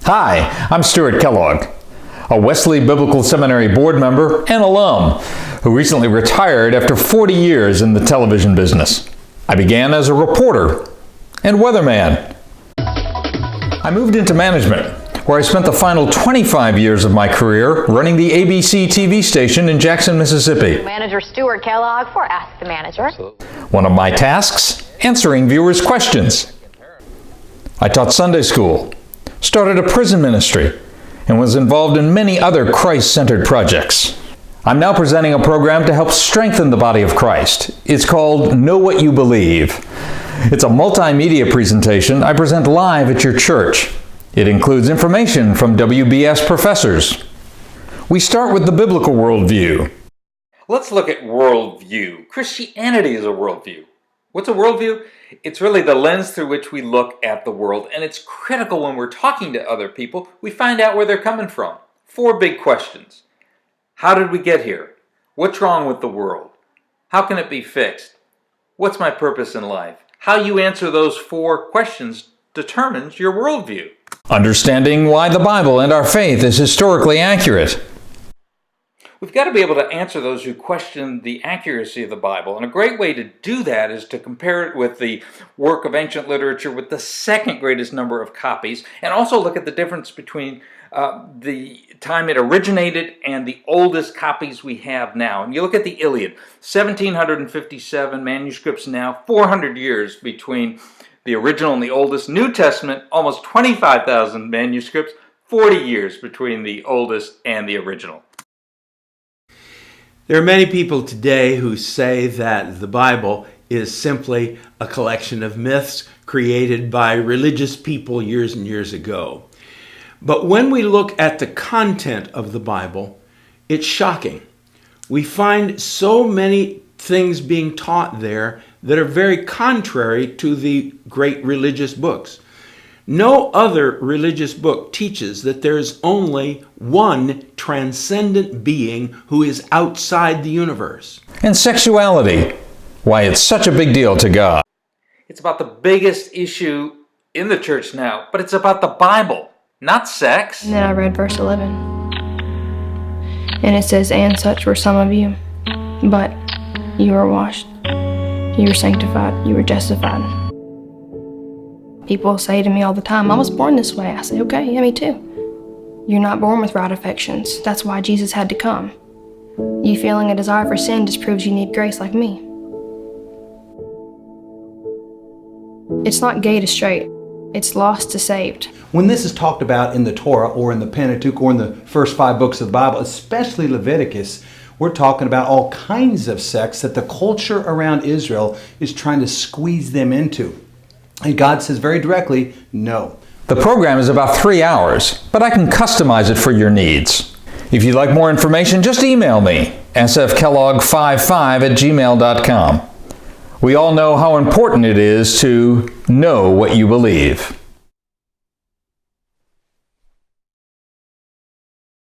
Hi, I'm Stuart Kellogg, a Wesley Biblical Seminary board member and alum who recently retired after 40 years in the television business. I began as a reporter and weatherman. I moved into management, where I spent the final 25 years of my career running the ABC TV station in Jackson, Mississippi. Manager Stuart Kellogg for Ask the Manager. One of my tasks, answering viewers' questions. I taught Sunday school, started a prison ministry, and was involved in many other Christ-centered projects. I'm now presenting a program to help strengthen the body of Christ. It's called Know What You Believe. It's a multimedia presentation I present live at your church. It includes information from WBS professors. We start with the biblical worldview. Let's look at worldview. Christianity is a worldview. What's a worldview? It's really the lens through which we look at the world, and it's critical when we're talking to other people. We find out where they're coming from. 4 big questions. How did we get here? What's wrong with the world? How can it be fixed? What's my purpose in life? How you answer those 4 questions determines your worldview. Understanding why the Bible and our faith is historically accurate. We've got to be able to answer those who question the accuracy of the Bible. And a great way to do that is to compare it with the work of ancient literature with the second greatest number of copies, and also look at the difference between the time it originated and the oldest copies we have now. And you look at the Iliad, 1,757 manuscripts now, 400 years between the original and the oldest. New Testament, almost 25,000 manuscripts, 40 years between the oldest and the original. There are many people today who say that the Bible is simply a collection of myths created by religious people years and years ago. But when we look at the content of the Bible, it's shocking. We find so many things being taught there that are very contrary to the great religious books. No other religious book teaches that there's only one transcendent being who is outside the universe. And sexuality, why it's such a big deal to God. It's about the biggest issue in the church now, but it's about the Bible, not sex. And then I read verse 11. And it says, "And such were some of you, but you were washed, you were sanctified, you were justified." People say to me all the time, "I was born this way." I say, "Okay, yeah, me too." You're not born with right affections. That's why Jesus had to come. You feeling a desire for sin just proves you need grace like me. It's not gay to straight. It's lost to saved. When this is talked about in the Torah or in the Pentateuch or in the first 5 books of the Bible, especially Leviticus, we're talking about all kinds of sex that the culture around Israel is trying to squeeze them into. And God says very directly, no. The program is about 3 hours, but I can customize it for your needs. If you'd like more information, just email me, sfkellogg55@gmail.com. We all know how important it is to know what you believe.